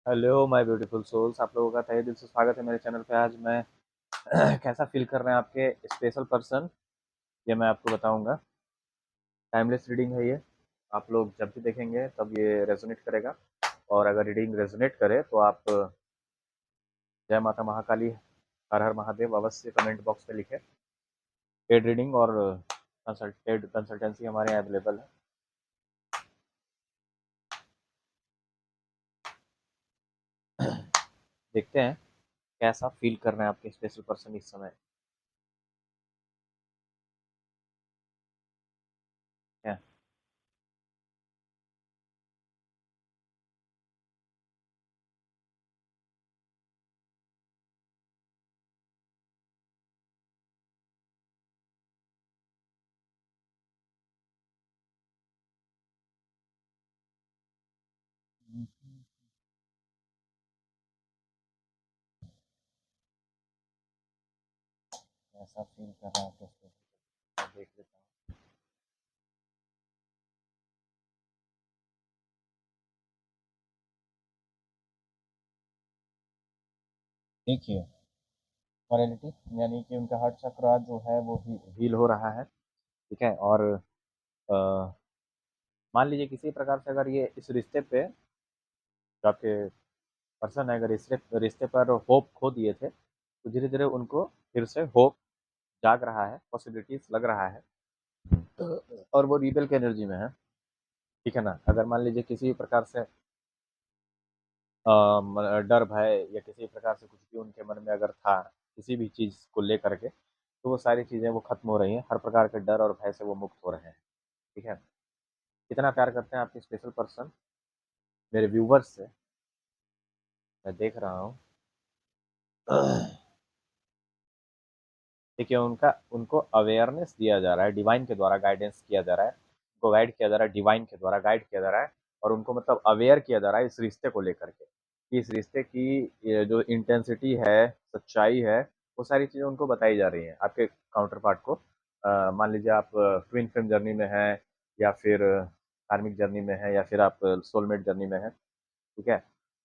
Hello my beautiful souls, आप लोगों का तहे दिल से स्वागत है मेरे चैनल पे। आज मैं कैसा फील कर रहे हैं आपके स्पेशल पर्सन, ये मैं आपको बताऊंगा। टाइमलेस रीडिंग है ये। आप लोग जब भी देखेंगे तब ये रेजोनेट करेगा। और अगर रीडिंग रेजोनेट करे तो आप जय माता महाकाली, हर हर महादेव अवश्य कमेंट बॉक्स में लिखें। पेड रीडिंग और कंसल्टेंसी हमारे यहाँ अवेलेबल है। देखते हैं कैसा फील कर रहे हैं आपके स्पेशल पर्सन इस समय। क्या कैसा फील कर रहे हैं आपके स्पेशल, देख लेता हूँ। देखिए, मॉरेलिटी यानी कि उनका हार्ट चक्र जो है वो हील हो रहा है। ठीक है। और अ, मान लीजिए किसी प्रकार से अगर ये इस रिश्ते पे, जो आपके पर्सन है, अगर इस रिश्ते पर होप खो दिए थे तो धीरे धीरे उनको फिर से होप जाग रहा है, पॉसिबिलिटीज लग रहा है। और वो रिबेल के एनर्जी में है। ठीक है ना। अगर मान लीजिए किसी भी प्रकार से डर भय या किसी प्रकार से कुछ भी उनके मन में अगर था किसी भी चीज़ को लेकर के, तो वो सारी चीज़ें वो खत्म हो रही हैं। हर प्रकार के डर और भय से वो मुक्त हो रहे हैं। ठीक है। कितना प्यार करते हैं आपके स्पेशल पर्सन मेरे व्यूवर्स से, मैं देख रहा हूँ। देखिए, उनका उनको अवेयरनेस दिया जा रहा है, डिवाइन के द्वारा गाइडेंस किया जा रहा है। उनको गाइड किया जा रहा है, डिवाइन के द्वारा गाइड किया जा रहा है। और उनको मतलब अवेयर किया जा रहा है इस रिश्ते को लेकर के, कि इस रिश्ते की ये जो इंटेंसिटी है, सच्चाई है, वो सारी चीज़ें उनको बताई जा रही हैं आपके काउंटर पार्ट को। मान लीजिए आप ट्विन फ्लेम जर्नी में हैं, या फिर कार्मिक जर्नी में है, या फिर आप सोलमेट जर्नी में है। ठीक है।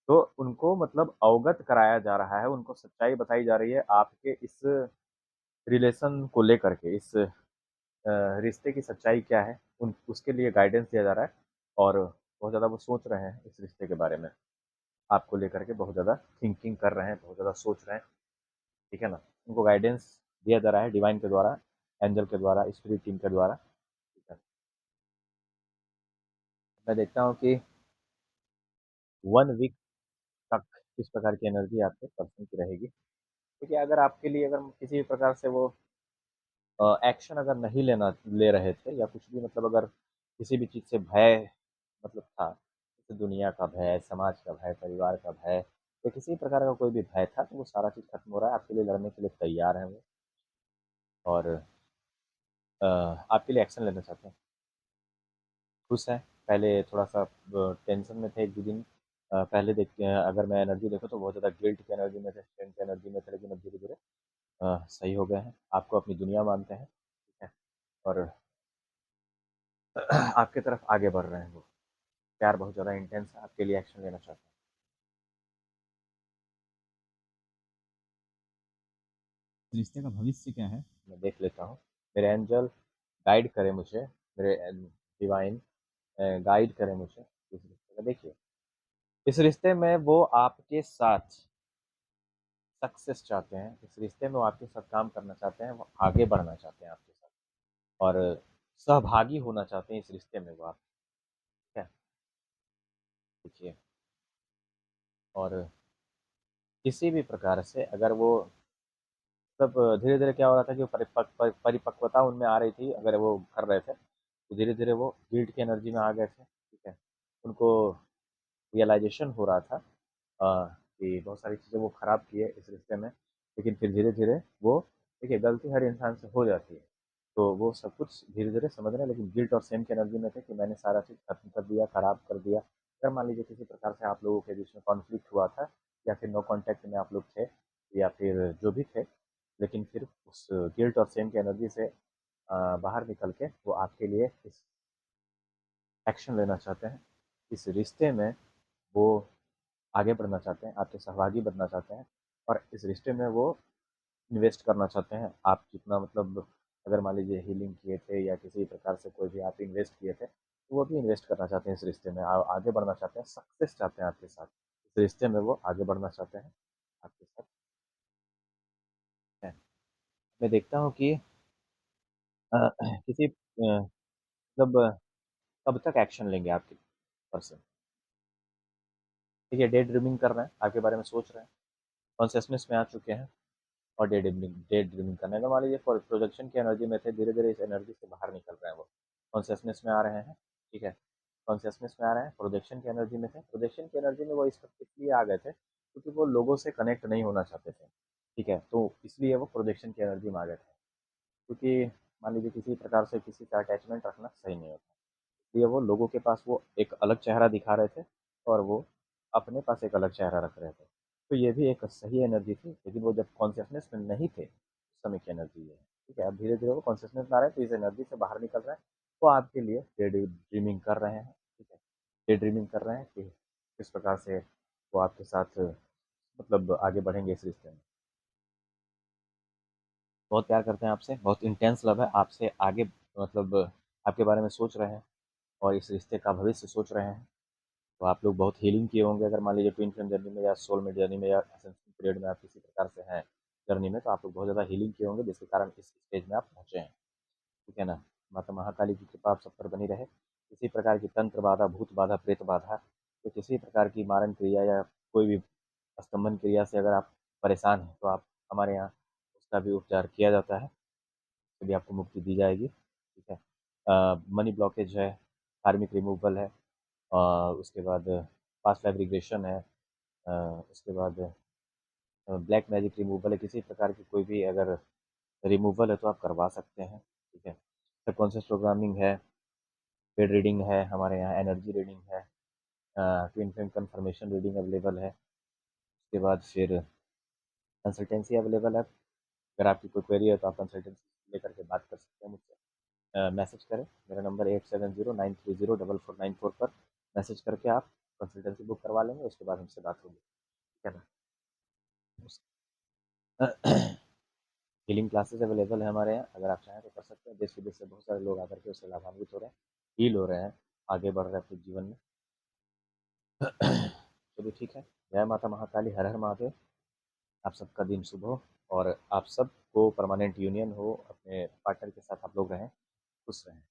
तो उनको मतलब अवगत कराया जा रहा है, उनको सच्चाई बताई जा रही है आपके इस रिलेशन को लेकर के, इस रिश्ते की सच्चाई क्या है, उन उसके लिए गाइडेंस दिया जा रहा है। और बहुत ज़्यादा वो सोच रहे हैं इस रिश्ते के बारे में, आपको लेकर के बहुत ज़्यादा थिंकिंग कर रहे हैं, बहुत ज़्यादा सोच रहे हैं। ठीक है ना। उनको गाइडेंस दिया जा रहा है डिवाइन के द्वारा, एंजल के द्वारा, स्पिरिट टीम के द्वारा। ठीक है। मैं देखता हूँ कि 1 वीक तक किस प्रकार की एनर्जी आपके पर्सन की रहेगी। क्योंकि अगर आपके लिए अगर किसी भी प्रकार से वो एक्शन अगर नहीं ले रहे थे, या कुछ भी मतलब अगर किसी भी चीज़ से भय मतलब था, जैसे दुनिया का भय, समाज का भय, परिवार का भय, या किसी प्रकार का कोई भी भय था, तो वो सारा चीज़ खत्म हो रहा है। आपके लिए लड़ने के लिए तैयार हैं वो। और आपके लिए एक्शन लेना चाहते हैं। खुश हैं। पहले थोड़ा सा टेंशन में थे 1-2 दिन पहले। देखते हैं, अगर मैं एनर्जी देखूँ तो बहुत ज़्यादा गिल्ट की एनर्जी में थे, स्ट्रेंथ की एनर्जी में थे, लेकिन अब धीरे धीरे सही हो गए हैं। आपको अपनी दुनिया मानते हैं। ठीक है। और आपकी तरफ आगे बढ़ रहे हैं वो। प्यार बहुत ज़्यादा इंटेंस है, आपके लिए एक्शन लेना चाहते हैं। रिश्ते का भविष्य क्या है, मैं देख लेता हूँ। मेरे एंजल गाइड करें मुझे, मेरे डिवाइन गाइड करें मुझे इस रिश्ते में। देखिए, इस रिश्ते में वो आपके साथ सक्सेस चाहते हैं। इस रिश्ते में वो आपके साथ काम करना चाहते हैं, वो आगे बढ़ना चाहते हैं आपके साथ। और सहभागी होना चाहते हैं इस रिश्ते में वो आप। ठीक है। देखिए, और किसी भी प्रकार से अगर वो तब धीरे धीरे क्या हो रहा था कि परिपक्वता उनमें आ रही थी, अगर वो कर रहे थे तो धीरे धीरे वो गिल्ट की एनर्जी में आ गए थे। ठीक है। उनको रियलाइजेशन हो रहा था कि बहुत सारी चीज़ें वो खराब की है इस रिश्ते में। लेकिन फिर धीरे धीरे वो, देखिए, गलती हर इंसान से हो जाती है, तो वो सब कुछ धीरे धीरे समझ रहे हैं। लेकिन गिल्ट और सेम की एनर्जी में थे कि मैंने सारा चीज़ खत्म कर दिया, खराब कर दिया। अगर मान लीजिए किसी प्रकार से आप लोगों के बीच में कॉन्फ्लिक्ट हुआ था, या फिर नो कांटेक्ट में आप लोग थे, या फिर जो भी थे, लेकिन फिर उस गिल्ट और सेम की एनर्जी से बाहर निकल के वो आपके लिए इस एक्शन लेना चाहते हैं। इस रिश्ते में वो आगे बढ़ना चाहते हैं, आपके सहभागी बनना चाहते हैं और इस रिश्ते में वो इन्वेस्ट करना चाहते हैं। आप जितना मतलब अगर मान लीजिए हीलिंग किए थे या किसी प्रकार से कोई भी आप इन्वेस्ट किए थे, तो वो भी इन्वेस्ट करना चाहते हैं इस रिश्ते में। आगे बढ़ना चाहते हैं, सक्सेस चाहते हैं आपके साथ। इस रिश्ते में वो आगे बढ़ना चाहते हैं आपके साथ। है। मैं देखता हूँ कि किसी मतलब कब तक एक्शन लेंगे आपके पर्सन। ठीक है, डे ड्रीमिंग कर रहे हैं, आपके बारे में सोच रहे हैं, कॉन्शियसनेस में आ चुके हैं और डे ड्रीमिंग करने का मान लीजिए प्रोजेक्शन की एनर्जी में थे, धीरे धीरे इस एनर्जी से बाहर निकल रहे हैं वो, कॉन्शियसनेस में आ रहे हैं। ठीक है, कॉन्शियसनेस में आ रहे हैं, प्रोजेक्शन की एनर्जी में थे, प्रोजेक्शन की एनर्जी में वो इस वक्त इसलिए आ गए थे क्योंकि वो लोगों से कनेक्ट नहीं होना चाहते थे। ठीक है, तो इसलिए वो प्रोजेक्शन की एनर्जी में आ गए थे, क्योंकि मान लीजिए किसी प्रकार से किसी से अटैचमेंट रखना सही नहीं होता, इसलिए वो लोगों के पास वो एक अलग चेहरा दिखा रहे थे और वो अपने पास एक अलग चेहरा रख रहे थे। तो ये भी एक सही एनर्जी थी, लेकिन वो जब कॉन्शियसनेस में नहीं थे उस समय की एनर्जी ये है। ठीक है, अब धीरे धीरे वो कॉन्शियसनेस में आ रहे हैं, तो इस एनर्जी से बाहर निकल रहे हैं, तो आपके लिए डे ड्रीमिंग कर रहे हैं। ठीक है, डे ड्रीमिंग कर रहे हैं कि किस प्रकार से वो आपके साथ मतलब आगे बढ़ेंगे इस रिश्ते में। बहुत प्यार करते हैं आपसे, बहुत इंटेंस लव है आपसे, आगे मतलब आपके बारे में सोच रहे हैं और इस रिश्ते का भविष्य सोच रहे हैं। तो आप लोग बहुत हीलिंग किए होंगे, अगर मान लीजिए ट्विन फ्लेम जर्नी में या सोलमेट जर्नी में या असेंशन पीरियड में आप किसी प्रकार से हैं जर्नी में, तो आप लोग बहुत ज़्यादा हीलिंग किए होंगे, जिसके कारण इस स्टेज में आप पहुँचे हैं। ठीक है ना? माता महाकाली की कृपा आप सब पर बनी रहे। किसी प्रकार की तंत्र बाधा, भूत बाधा, प्रेत बाधा, तो किसी प्रकार की मारण क्रिया या कोई भी स्तंभन क्रिया से अगर आप परेशान हैं, तो आप हमारे यहाँ उसका भी उपचार किया जाता है, उससे भी आपको मुक्ति दी जाएगी। ठीक है? मनी ब्लॉकेज है, कार्मिक रिमूवल है, उसके बाद पास्ट लाइफ रिग्रेशन है, उसके बाद ब्लैक मैजिक रिमूवल है, किसी प्रकार की कोई भी अगर रिमूवल है तो आप करवा सकते हैं। ठीक है, सबकॉन्शियस प्रोग्रामिंग है, पेड रीडिंग है, हमारे यहाँ एनर्जी रीडिंग है, twin flame confirmation reading available है। उसके बाद फिर कंसल्टेंसी अवेलेबल है, अगर आपकी कोई क्वेरी है तो आप कंसल्टेंसी लेकर के बात कर सकते हैं मुझसे। मैसेज करें, मेरा नंबर 8709304494 पर मैसेज करके आप कंसल्टेंसी बुक करवा लेंगे, उसके बाद हमसे बात होगी। ठीक है ना? हीलिंग क्लासेस अवेलेबल है हमारे यहाँ, अगर आप चाहें तो कर सकते हैं। देश विदेश से बहुत सारे लोग आकर के उससे लाभान्वित हो रहे हैं, हील हो रहे हैं, आगे बढ़ रहे हैं अपने जीवन में। चलिए ठीक है, जय माता महाकाली, हर हर महादेव। आप सबका दिन शुभ हो और आप सबको परमानेंट यूनियन हो, अपने पार्टनर के साथ आप लोग रहें, खुश रहें।